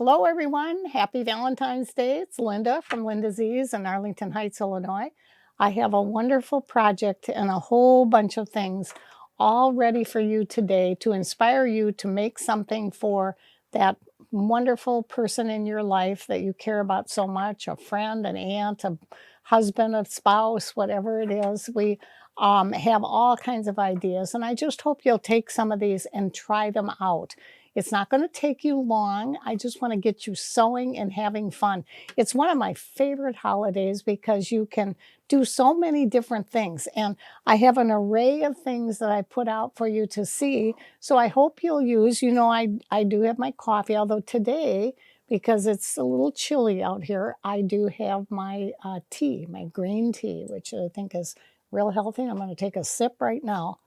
Hello, everyone. Happy Valentine's Day. It's Linda from LindaZ in Arlington Heights, Illinois. I have a wonderful project and a whole bunch of things all ready for you today to inspire you to make something for that wonderful person in your life that you care about so much, a friend, an aunt, a husband, a spouse, whatever it is. We have all kinds of ideas, and I just hope you'll take some of these and try them out. It's not going to take you long. I just want to get you sewing and having fun. It's one of my favorite holidays because you can do so many different things. And I have an array of things that I put out for you to see. So I hope you'll use, I do have my coffee, although today, because it's a little chilly out here, I do have my tea, my green tea, which I think is real healthy. I'm going to take a sip right now.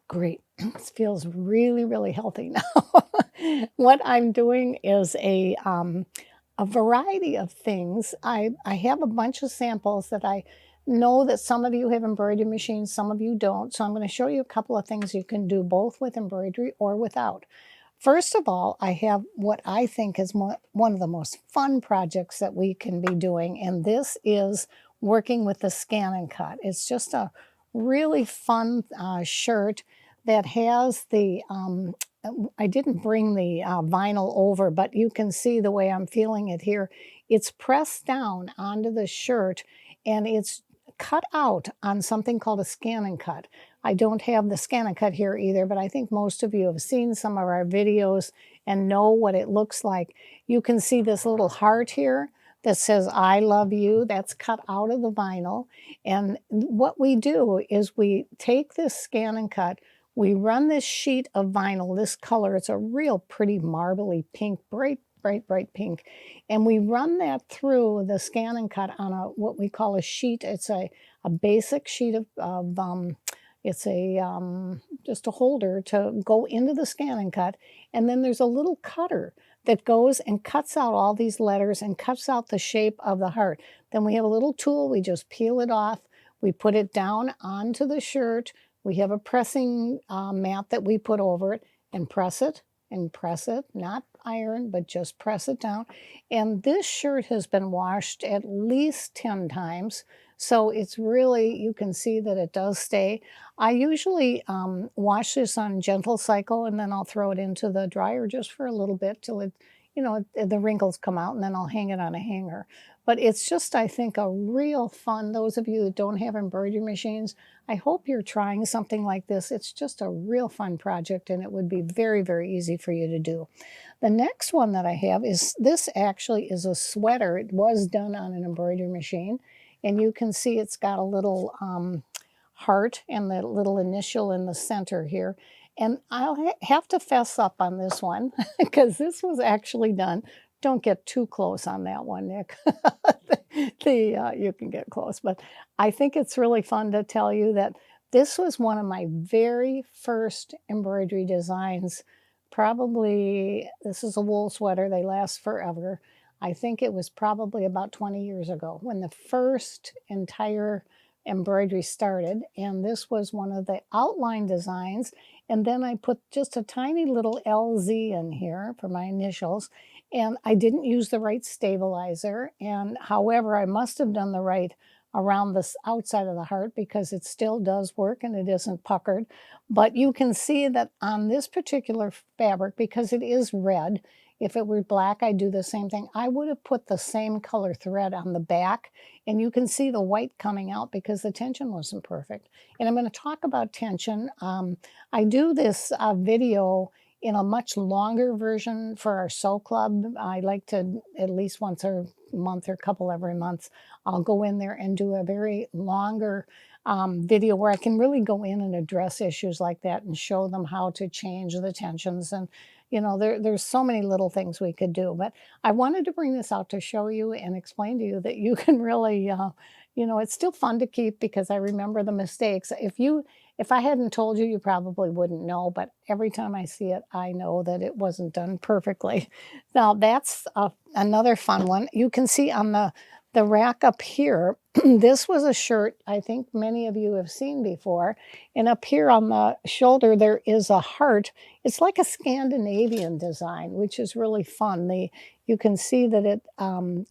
Great. This feels really, really healthy now. What I'm doing is a variety of things. I have a bunch of samples that I know that some of you have embroidery machines, some of you don't. So I'm going to show you a couple of things you can do both with embroidery or without. First of all, I have what I think is one of the most fun projects that we can be doing, and this is working with the scan and cut. It's just a really fun shirt that has the, I didn't bring the vinyl over, but you can see the way I'm feeling it here. It's pressed down onto the shirt and it's cut out on something called a scan and cut. I don't have the scan and cut here either, but I think most of you have seen some of our videos and know what it looks like. You can see this little heart here that says, I love you. That's cut out of the vinyl. And what we do is we take this scan and cut, we run this sheet of vinyl, this color, it's a real pretty marbly pink, bright, bright, bright pink. And we run that through the scan and cut on what we call a sheet. It's a basic sheet it's just a holder to go into the scan and cut. And then there's a little cutter that goes and cuts out all these letters and cuts out the shape of the heart. Then we have a little tool, we just peel it off, we put it down onto the shirt. We have a pressing mat that we put over it and press it, not iron, but just press it down. And this shirt has been washed at least 10 times. So it's really, you can see that it does stay. I usually wash this on gentle cycle and then I'll throw it into the dryer just for a little bit till it, the wrinkles come out, and then I'll hang it on a hanger. But it's just, I think, a real fun, those of you that don't have embroidery machines, I hope you're trying something like this. It's just a real fun project and it would be very, very easy for you to do. The next one that I have is, this actually is a sweater. It was done on an embroidery machine. And you can see it's got a little heart and the little initial in the center here. And I'll have to fess up on this one because this was actually done. Don't get too close on that one, Nick. You can get close, but I think it's really fun to tell you that this was one of my very first embroidery designs. Probably, this is a wool sweater. They last forever. I think it was probably about 20 years ago when the first entire embroidery started, and this was one of the outline designs. And then I put just a tiny little LZ in here for my initials, and I didn't use the right stabilizer. And however, I must have done the right around the outside of the heart because it still does work and it isn't puckered. But you can see that on this particular fabric, because it is red, if it were black, I'd do the same thing. I would have put the same color thread on the back, and you can see the white coming out because the tension wasn't perfect. And I'm going to talk about tension. I do this video in a much longer version for our sew club. I like to, at least once a month or a couple every month, I'll go in there and do a very longer video where I can really go in and address issues like that and show them how to change the tensions. And there's so many little things we could do, but I wanted to bring this out to show you and explain to you that you can really, it's still fun to keep because I remember the mistakes. If I hadn't told you, you probably wouldn't know, but every time I see it, I know that it wasn't done perfectly. Now that's another fun one. You can see on the rack up here, This was a shirt I think many of you have seen before, and up here on the shoulder there is a heart. It's like a Scandinavian design, which is really fun. You can see that it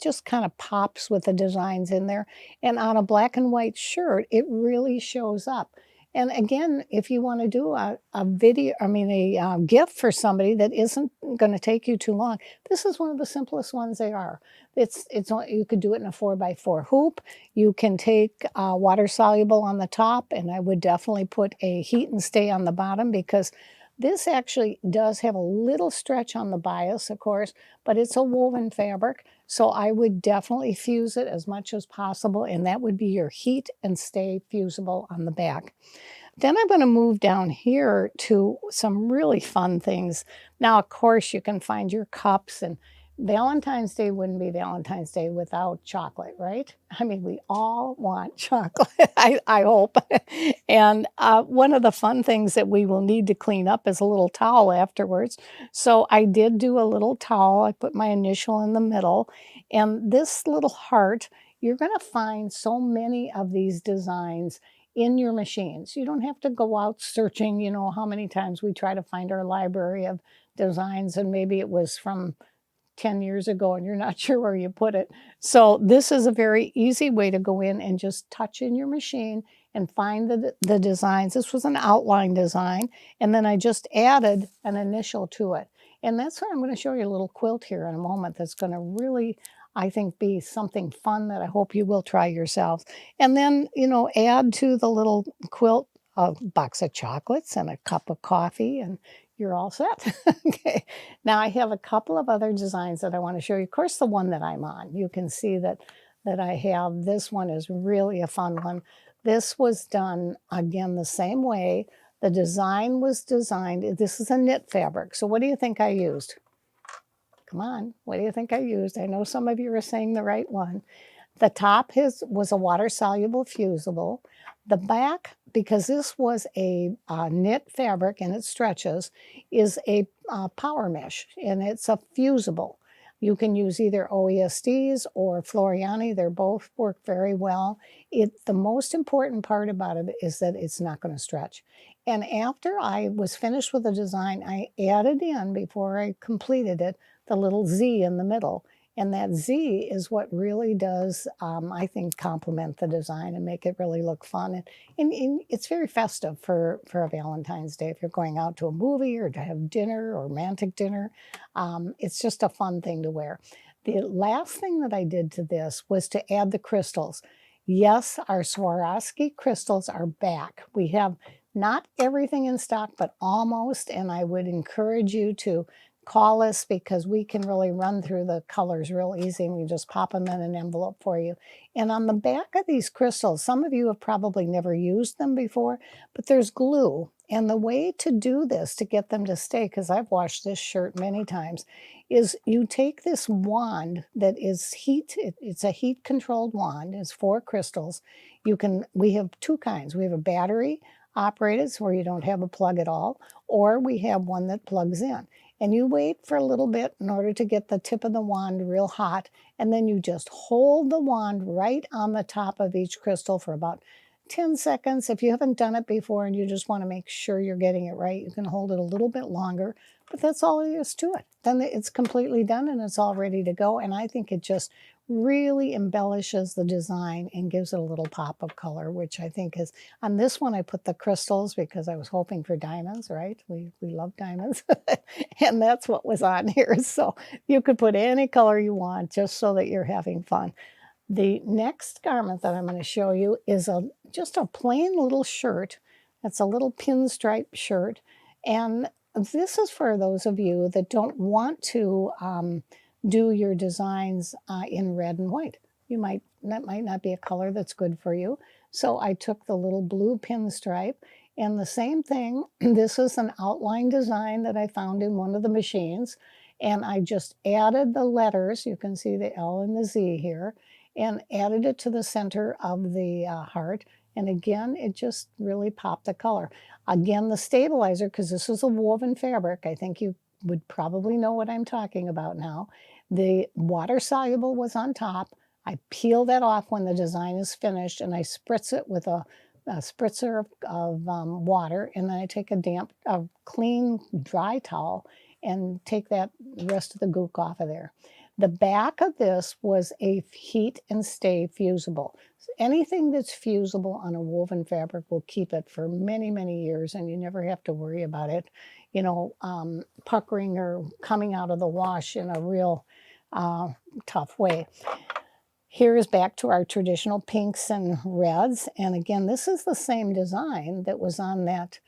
just kind of pops with the designs in there, and on a black and white shirt, it really shows up. And again, if you want to do a video, I mean, a gift for somebody that isn't going to take you too long, this is one of the simplest ones they are. You could do it in a 4x4 hoop. You can take water soluble on the top, and I would definitely put a heat and stay on the bottom because this actually does have a little stretch on the bias, of course, but it's a woven fabric. So I would definitely fuse it as much as possible, and that would be your heat and stay fusible on the back. Then I'm going to move down here to some really fun things. Now, of course, you can find your cups, and Valentine's Day wouldn't be Valentine's Day without chocolate, right? I mean, we all want chocolate, I hope. And one of the fun things that we will need to clean up is a little towel afterwards. So I did do a little towel. I put my initial in the middle. And this little heart, you're going to find so many of these designs in your machines. You don't have to go out searching, how many times we try to find our library of designs and maybe it was from 10 years ago and you're not sure where you put it. So this is a very easy way to go in and just touch in your machine and find the designs. This was an outline design, and then I just added an initial to it. And that's why I'm going to show you a little quilt here in a moment that's going to really, I think, be something fun that I hope you will try yourselves. And then, add to the little quilt a box of chocolates and a cup of coffee, and you're all set. Okay. Now I have a couple of other designs that I want to show you. Of course, the one that I'm on, you can see that I have. This one is really a fun one. This was done, again, the same way. The design was designed. This is a knit fabric. So what do you think I used? Come on, what do you think I used? I know some of you are saying the right one. The top was a water-soluble fusible. The back, because this was a knit fabric and it stretches, is a power mesh, and it's a fusible. You can use either OESDs or Floriani. They both work very well. The most important part about it is that it's not going to stretch. And after I was finished with the design, I added in, before I completed it, the little Z in the middle. And that Z is what really does, I think, complement the design and make it really look fun. And it's very festive for a Valentine's Day. If you're going out to a movie or to have dinner or romantic dinner, it's just a fun thing to wear. The last thing that I did to this was to add the crystals. Yes, our Swarovski crystals are back. We have not everything in stock, but almost, and I would encourage you to call us because we can really run through the colors real easy, and we just pop them in an envelope for you. And on the back of these crystals, some of you have probably never used them before, but there's glue. And the way to do this, to get them to stay, because I've washed this shirt many times, is you take this wand that is it's a heat controlled wand, it's 4 crystals. We have 2 kinds. We have a battery operated, so where you don't have a plug at all, or we have one that plugs in. And you wait for a little bit in order to get the tip of the wand real hot, and then you just hold the wand right on the top of each crystal for about 10 seconds. If you haven't done it before and you just want to make sure you're getting it right, you can hold it a little bit longer, but that's all there is to it. Then it's completely done and it's all ready to go, and I think it just really embellishes the design and gives it a little pop of color, which I think is, on this one I put the crystals because I was hoping for diamonds, right? We love diamonds. And that's what was on here. So you could put any color you want just so that you're having fun. The next garment that I'm going to show you is just a plain little shirt. It's a little pinstripe shirt. And this is for those of you that don't want to do your designs in red and white. That might not be a color that's good for you. So I took the little blue pinstripe, and the same thing, this is an outline design that I found in one of the machines, and I just added the letters, you can see the L and the Z here, and added it to the center of the heart. And again, it just really popped the color. Again, the stabilizer, because this is a woven fabric, I think you would probably know what I'm talking about now. The water soluble was on top. I peel that off when the design is finished, and I spritz it with a spritzer of water, and then I take a clean, dry towel and take that rest of the gook off of there. The back of this was a heat and stay fusible. Anything that's fusible on a woven fabric will keep it for many, many years, and you never have to worry about it, puckering or coming out of the wash in a real tough way. Here is back to our traditional pinks and reds. And again, this is the same design that was on that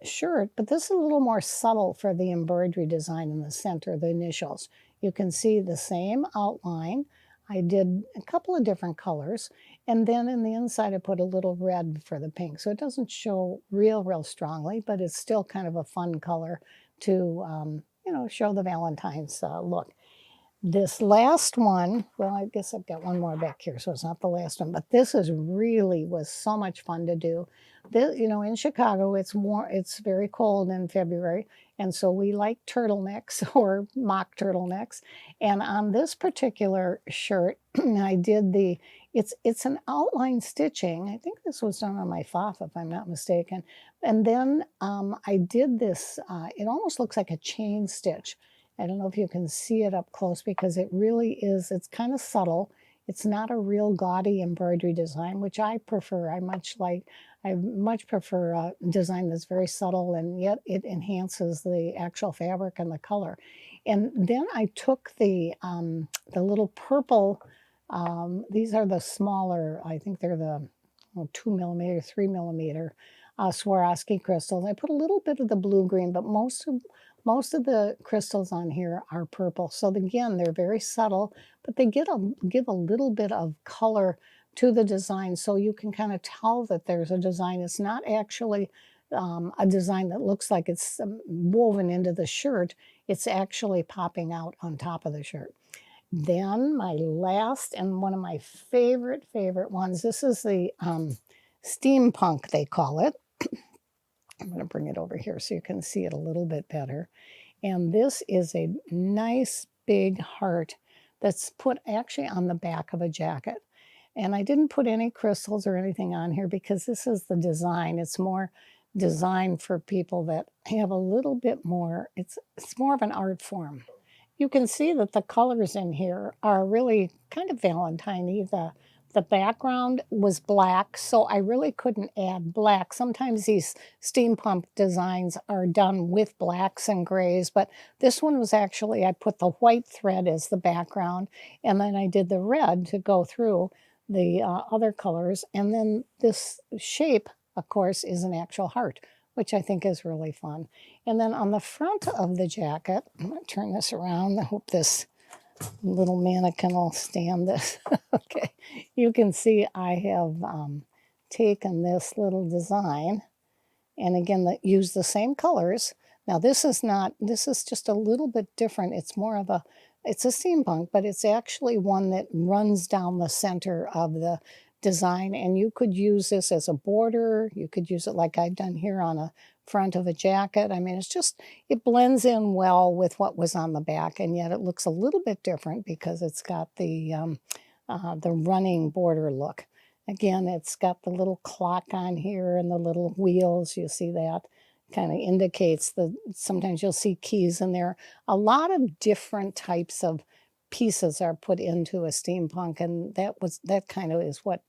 shirt, but this is a little more subtle for the embroidery design in the center, the initials. You can see the same outline. I did a couple of different colors, and then in the inside I put a little red for the pink. So it doesn't show real strongly, but it's still kind of a fun color to, show the Valentine's look. This last one, well, I guess I've got one more back here, so it's not the last one, but this was so much fun to do. This, in Chicago, it's very cold in February, and so we like turtlenecks or mock turtlenecks. And on this particular shirt, I did it's an outline stitching. I think this was done on my faff, if I'm not mistaken. And then I did this, it almost looks like a chain stitch. I don't know if you can see it up close because it really is, it's kind of subtle. It's not a real gaudy embroidery design, which I prefer. I much prefer a design that's very subtle, and yet it enhances the actual fabric and the color. And then I took the little purple, these are the smaller, I think they're the 2 millimeter, 3 millimeter Swarovski crystals. I put a little bit of the blue-green, but most of the crystals on here are purple. So again, they're very subtle, but they give a little bit of color to the design, so you can kind of tell that there's a design. It's not actually a design that looks like it's woven into the shirt. It's actually popping out on top of the shirt. Then my last and one of my favorite ones, this is the steampunk, they call it. I'm going to bring it over here so you can see it a little bit better. And this is a nice big heart that's put actually on the back of a jacket. And I didn't put any crystals or anything on here because this is the design. It's more designed for people that have a little bit more, it's more of an art form. You can see that the colors in here are really kind of Valentine-y. The background was black, so I really couldn't add black. Sometimes these steampunk designs are done with blacks and grays, but this one was actually, I put the white thread as the background, and then I did the red to go through the other colors. And then this shape, of course, is an actual heart, which I think is really fun. And then on the front of the jacket, I'm going to turn this around. I hope this little mannequin will stand this. Okay, you can see I have taken this little design and again use the same colors. Now this is just a little bit different. It's a steampunk, but it's actually one that runs down the center of the design, and you could use this as a border. You could use it like I've done here on a front of a jacket. I mean, it blends in well with what was on the back, and yet it looks a little bit different because it's got the running border look. Again, it's got the little clock on here and the little wheels. You see that kind of indicates that sometimes you'll see keys in there. A lot of different types of pieces are put into a steampunk, and that kind of is what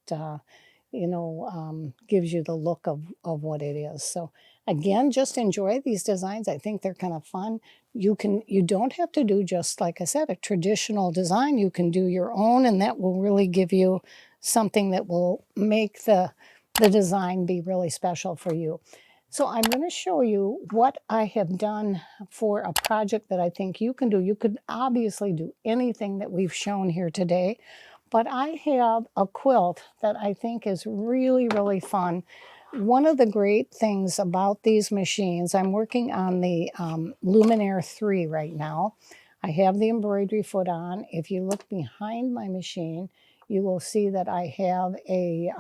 gives you the look of what it is. So again, just enjoy these designs. I think they're kind of fun. You don't have to do, just like I said, a traditional design. You can do your own, and that will really give you something that will make the design be really special for you. So I'm going to show you what I have done for a project that I think you can do. You could obviously do anything that we've shown here today, but I have a quilt that I think is really fun. One of the great things about these machines, I'm working on the Luminaire 3 right now. I have the embroidery foot on. If you look behind my machine, you will see that I have a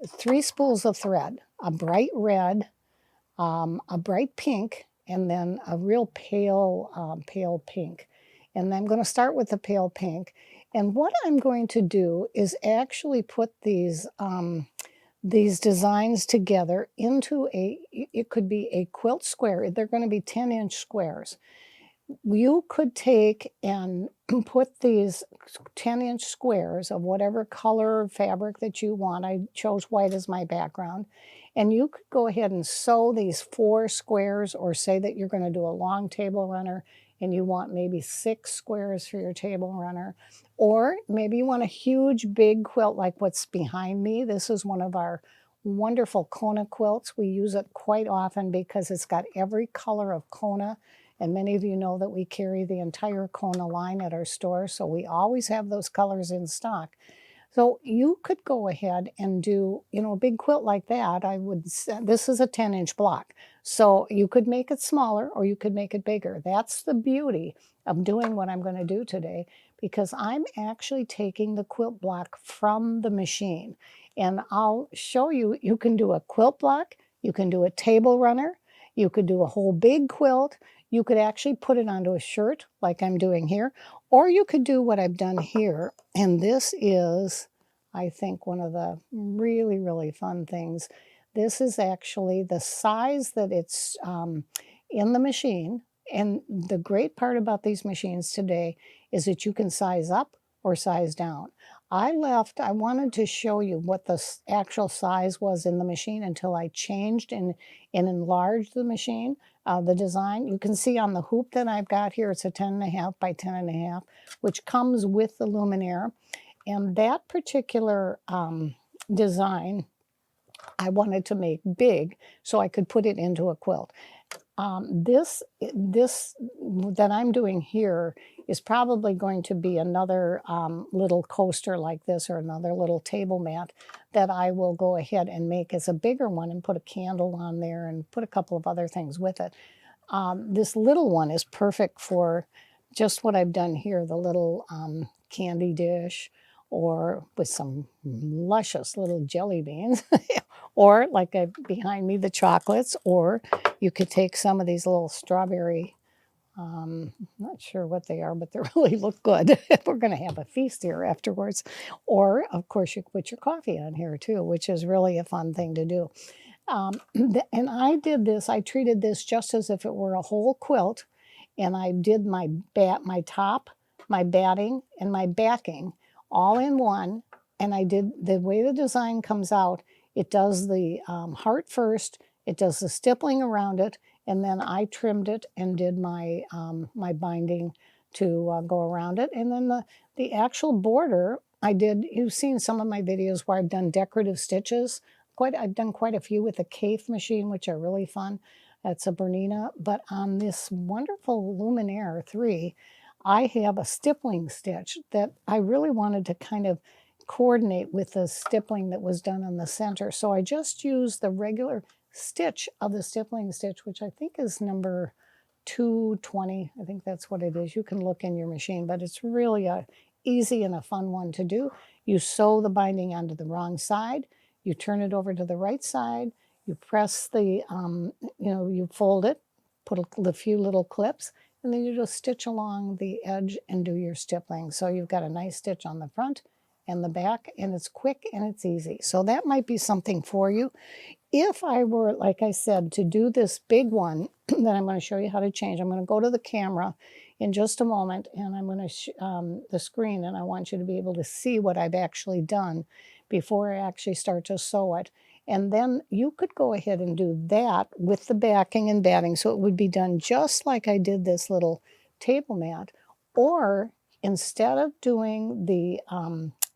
3 spools of thread, a bright red, a bright pink, and then a real pale pink. And I'm going to start with the pale pink. And what I'm going to do is actually put these designs together into it could be a quilt square. They're going to be 10-inch squares. You could take and put these 10-inch squares of whatever color fabric that you want. I chose white as my background. And you could go ahead and sew these 4 squares, or say that you're going to do a long table runner and you want maybe 6 squares for your table runner. Or maybe you want a huge big quilt like what's behind me. This is one of our wonderful Kona quilts. We use it quite often because it's got every color of Kona. And many of you know that we carry the entire Kona line at our store, so we always have those colors in stock. So you could go ahead and do, a big quilt like that. This is a 10-inch block. So you could make it smaller or you could make it bigger. That's the beauty of doing what I'm going to do today, because I'm actually taking the quilt block from the machine. And I'll show you, you can do a quilt block, you can do a table runner, you could do a whole big quilt, you could actually put it onto a shirt like I'm doing here, or you could do what I've done here. And this is, I think, one of the really, really fun things. This is actually the size that it's in the machine. And the great part about these machines today is that you can size up or size down. I wanted to show you what the actual size was in the machine until I changed and enlarged the machine. The design, you can see on the hoop that I've got here, it's a 10.5 by 10.5, which comes with the luminaire. And that particular design, I wanted to make big so I could put it into a quilt. This that I'm doing here is probably going to be another little coaster like this, or another little table mat that I will go ahead and make as a bigger one and put a candle on there and put a couple of other things with it. This little one is perfect for just what I've done here, the little candy dish, or with some luscious little jelly beans, or like behind me, the chocolates, or you could take some of these little strawberry, I'm not sure what they are, but they really look good. We're going to have a feast here afterwards. Or, of course, you could put your coffee on here too, which is really a fun thing to do. And I did this, I treated this just as if it were a whole quilt, and I did my top, my batting, and my backing all in one. And I did, the way the design comes out, it does the heart first, it does the stippling around it, and then I trimmed it and did my my binding to go around it. And then the actual border, you've seen some of my videos where I've done decorative stitches. I've done quite a few with the Kaffe machine, which are really fun. That's a Bernina. But on this wonderful Luminaire 3, I have a stippling stitch that I really wanted to kind of coordinate with the stippling that was done on the center. So I just used the regular stitch of the stippling stitch, which I think is number 220. I think that's what it is. You can look in your machine, but it's really a easy and a fun one to do. You sew the binding onto the wrong side, you turn it over to the right side, you press the, you fold it, put a few little clips, and then you just stitch along the edge and do your stippling. So you've got a nice stitch on the front and the back, and it's quick and it's easy. So that might be something for you. If I were, like I said, to do this big one that I'm going to show you how to change, I'm going to go to the camera in just a moment, and I'm going to the screen, and I want you to be able to see what I've actually done before I actually start to sew it. And then you could go ahead and do that with the backing and batting, so it would be done just like I did this little table mat. Or instead of doing the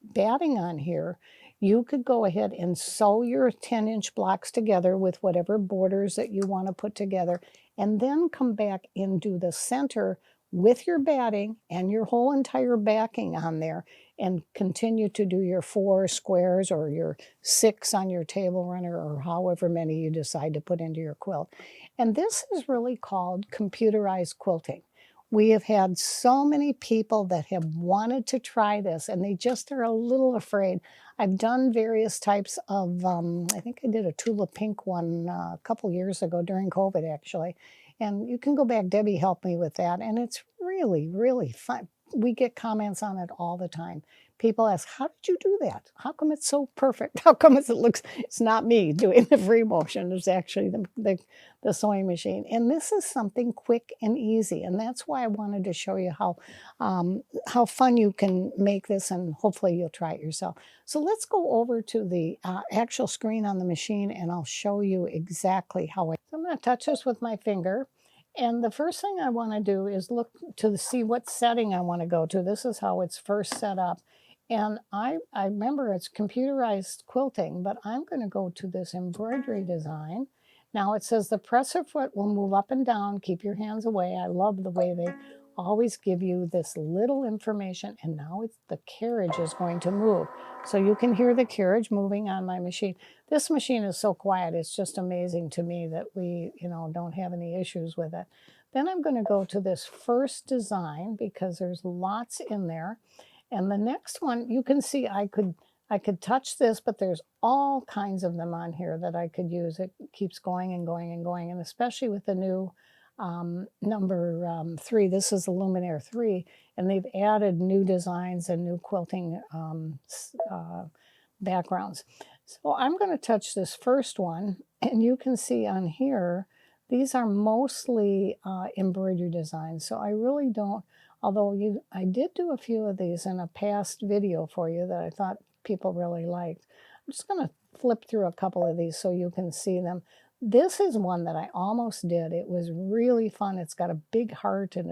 batting on here, you could go ahead and sew your 10-inch blocks together with whatever borders that you want to put together, and then come back and do the center with your batting and your whole entire backing on there, and continue to do your 4 squares or your 6 on your table runner, or however many you decide to put into your quilt. And this is really called computerized quilting. We have had so many people that have wanted to try this, and they just are a little afraid. I've done various types of, I think I did a Tula Pink one a couple years ago during COVID, actually. And you can go back, Debbie helped me with that, and it's really, really fun. we get comments on it all the time. People ask, how did you do that? How come it's so perfect? How come it's not me doing the free motion, it's actually the sewing machine. And this is something quick and easy. And that's why I wanted to show you how fun you can make this, and hopefully you'll try it yourself. So let's go over to the actual screen on the machine, and I'll show you exactly how so I'm going to touch this with my finger. And the first thing I want to do is look to see what setting I want to go to. This is how it's first set up. And I remember it's computerized quilting, but I'm going to go to this embroidery design. Now it says the presser foot will move up and down. Keep your hands away. I love the way they always give you this little information. And now the carriage is going to move. So you can hear the carriage moving on my machine. This machine is so quiet. It's just amazing to me that we, don't have any issues with it. Then I'm going to go to this first design because there's lots in there. And the next one, you can see I could touch this, but there's all kinds of them on here that I could use. It keeps going and going and going, and especially with the new number 3. This is the Luminaire 3, and they've added new designs and new quilting backgrounds. So I'm going to touch this first one, and you can see on here, these are mostly embroidery designs. So I really don't, although I did do a few of these in a past video for you that I thought people really liked. I'm just going to flip through a couple of these so you can see them. This is one that I almost did. It was really fun. It's got a big heart, and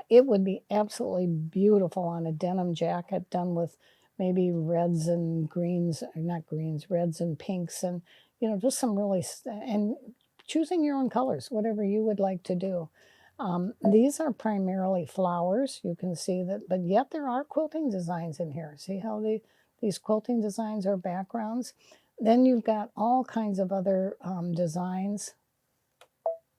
it would be absolutely beautiful on a denim jacket done with maybe reds and greens, not greens, reds and pinks, and just some really, and choosing your own colors, whatever you would like to do. These are primarily flowers. You can see that, but yet there are quilting designs in here. See how these quilting designs are backgrounds? Then you've got all kinds of other designs.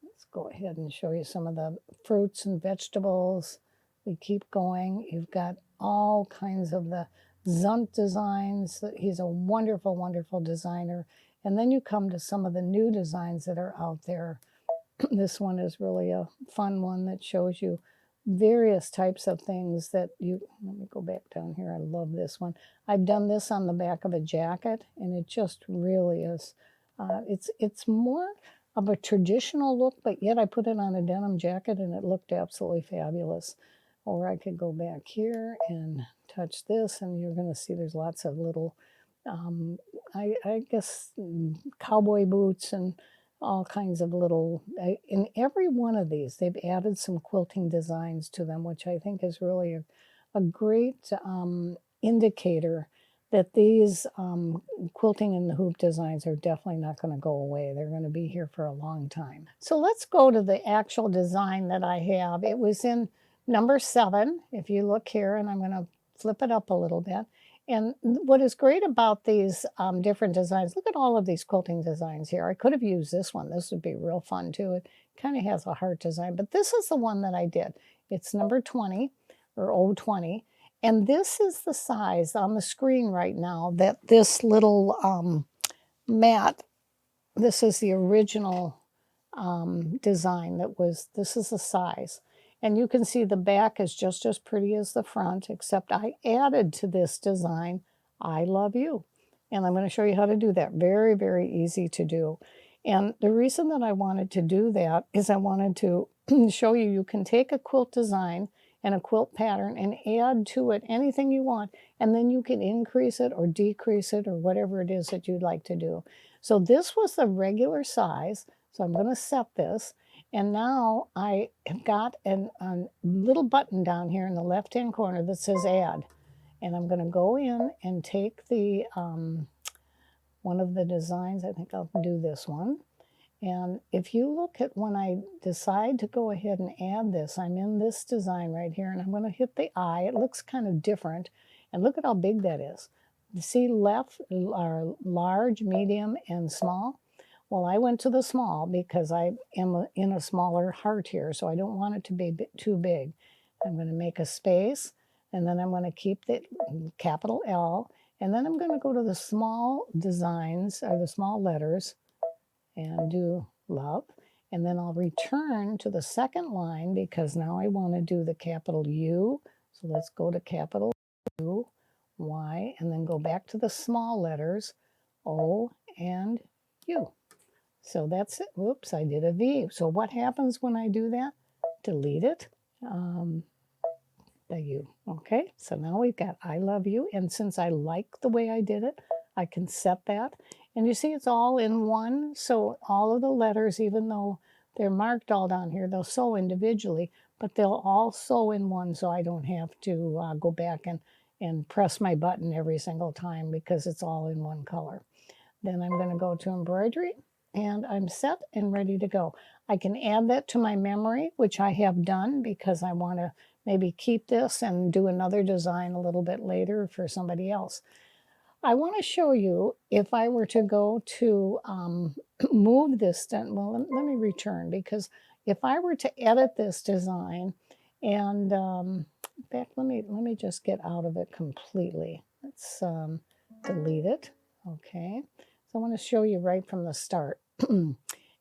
Let's go ahead and show you some of the fruits and vegetables. We keep going. You've got all kinds of the Zunt designs. He's a wonderful, wonderful designer. And then you come to some of the new designs that are out there. This one is really a fun one that shows you various types of things that let me go back down here. I love this one. I've done this on the back of a jacket, and it just really is, it's more of a traditional look, but yet I put it on a denim jacket and it looked absolutely fabulous. Or I could go back here and touch this, and you're going to see there's lots of little, I guess, cowboy boots and all kinds of little, in every one of these, they've added some quilting designs to them, which I think is really a great indicator that these quilting and the hoop designs are definitely not going to go away. They're going to be here for a long time. So let's go to the actual design that I have. It was in number 7, if you look here, and I'm going to flip it up a little bit. And what is great about these different designs, look at all of these quilting designs here. I could have used this one. This would be real fun too. It kind of has a heart design, but this is the one that I did. It's number 20 or 020. And this is the size on the screen right now that this little mat, this is the original design this is the size. And you can see the back is just as pretty as the front, except I added to this design, I love you. And I'm going to show you how to do that. Very, very easy to do. And the reason that I wanted to do that is I wanted to show you can take a quilt design and a quilt pattern and add to it anything you want, and then you can increase it or decrease it or whatever it is that you'd like to do. So this was the regular size, so I'm going to set this. And now I have got a little button down here in the left-hand corner that says Add. And I'm going to go in and take the one of the designs. I think I'll do this one. And if you look at when I decide to go ahead and add this, I'm in this design right here, and I'm going to hit the eye. It looks kind of different. And look at how big that is. You see left are large, medium, and small. Well, I went to the small because I am in a smaller heart here, so I don't want it to be too big. I'm going to make a space, and then I'm going to keep the capital L, and then I'm going to go to the small designs, or the small letters, and do love. And then I'll return to the second line because now I want to do the capital U. So let's go to capital U, Y, and then go back to the small letters, O and U. So that's it. Whoops, I did a V. So what happens when I do that? Delete it. The U. Okay, so now we've got I love you. And since I like the way I did it, I can set that. And you see it's all in one. So all of the letters, even though they're marked all down here, they'll sew individually, but they'll all sew in one so I don't have to go back and press my button every single time because it's all in one color. Then I'm going to go to embroidery and I'm set and ready to go. I can add that to my memory, which I have done because I want to maybe keep this and do another design a little bit later for somebody else. I want to show you if I were to go to move this, well, let me return because if I were to edit this design and in fact, let me just get out of it completely. Let's delete it. Okay. So I want to show you right from the start.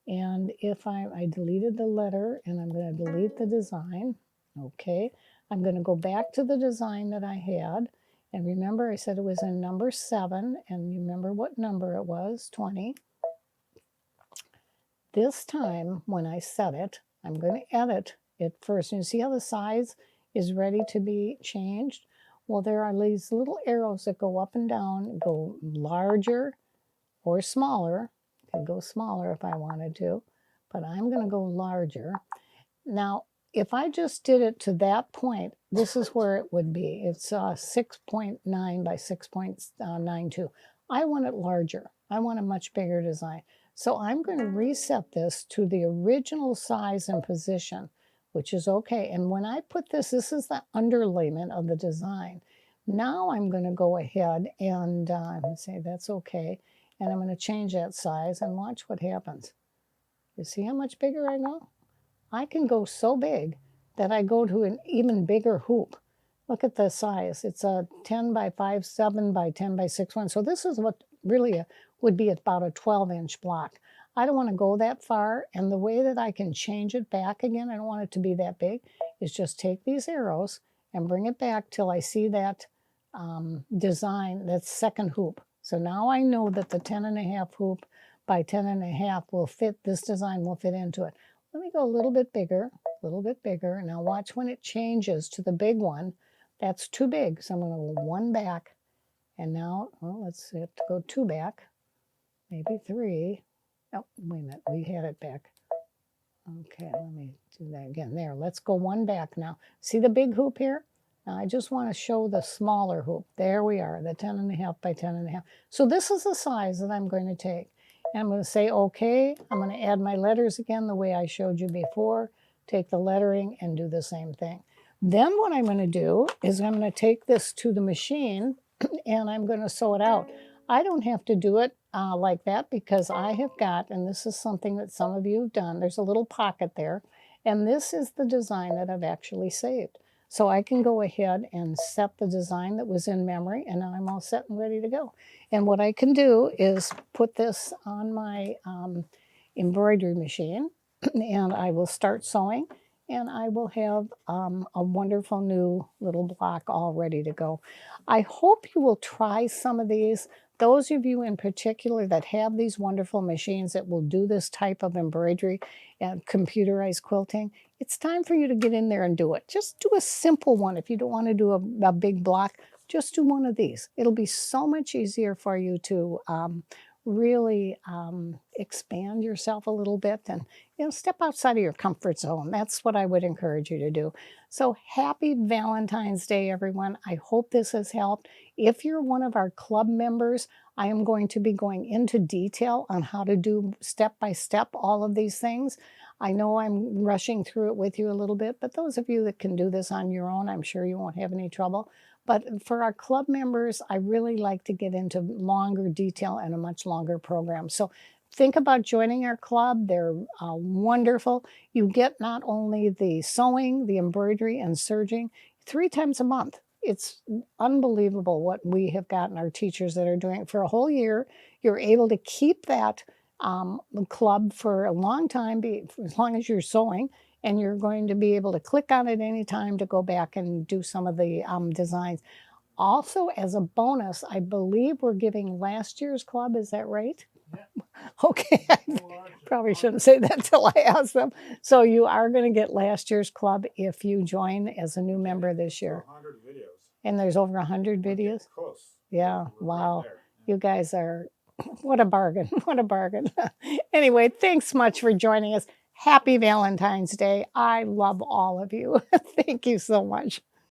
And if I deleted the letter and I'm going to delete the design, okay, I'm going to go back to the design that I had. And remember, I said it was in number 7, and you remember what number it was, 20. This time, when I set it, I'm going to edit it first. And you see how the size is ready to be changed? Well, there are these little arrows that go up and down, go larger or smaller. I could go smaller if I wanted to, but I'm going to go larger. Now, if I just did it to that point, this is where it would be. It's 6.9 by 6.92. I want it larger. I want a much bigger design. So I'm going to reset this to the original size and position, which is okay. And when I put this is the underlayment of the design. Now I'm going to go ahead and say that's okay. And I'm going to change that size and watch what happens. You see how much bigger I go? I can go so big that I go to an even bigger hoop. Look at the size. It's a 10 by 5.7 by 10 by 6.1. So this is what really would be about a 12-inch block. I don't want to go that far, and the way that I can change it back again, I don't want it to be that big, is just take these arrows and bring it back till I see that design, that second hoop. So now I know that the 10.5 hoop by 10.5 will fit, this design will fit into it. Let me go a little bit bigger, a little bit bigger. Now watch when it changes to the big one. That's too big, so I'm going to go 1 back. And now, well, let's see, I have to go 2 back, maybe 3. Oh, wait a minute, we had it back. Okay, let me do that again. There, let's go 1 back now. See the big hoop here? Now I just want to show the smaller hoop. There we are, the 10.5 by 10.5. So this is the size that I'm going to take. And I'm going to say, okay, I'm going to add my letters again the way I showed you before, take the lettering and do the same thing. Then what I'm going to do is I'm going to take this to the machine and I'm going to sew it out. I don't have to do it like that because I have got, and this is something that some of you have done, there's a little pocket there, and this is the design that I've actually saved. So I can go ahead and set the design that was in memory, and now I'm all set and ready to go. And what I can do is put this on my embroidery machine, and I will start sewing, and I will have a wonderful new little block all ready to go. I hope you will try some of these. Those of you in particular that have these wonderful machines that will do this type of embroidery and computerized quilting, it's time for you to get in there and do it. Just do a simple one. If you don't want to do a big block, just do one of these. It'll be so much easier for you to really expand yourself a little bit and step outside of your comfort zone. That's what I would encourage you to do. So happy Valentine's Day, everyone. I hope this has helped. If you're one of our club members, I am going to be going into detail on how to do step by step all of these things. I know I'm rushing through it with you a little bit, but those of you that can do this on your own, I'm sure you won't have any trouble. But for our club members, I really like to get into longer detail and a much longer program. So think about joining our club. They're wonderful. You get not only the sewing, the embroidery, and serging 3 times a month. It's unbelievable what we have gotten our teachers that are doing it for a whole year. You're able to keep that club for a long time, as long as you're sewing, and you're going to be able to click on it anytime to go back and do some of the designs. Also, as a bonus, I believe we're giving last year's club. Is that right? Okay, I probably shouldn't say that till I ask them. So you are going to get last year's club if you join as a new member this year. And there's over 100 videos? Yeah, wow. You guys are, what a bargain. What a bargain. Anyway, thanks much for joining us. Happy Valentine's Day. I love all of you. Thank you so much.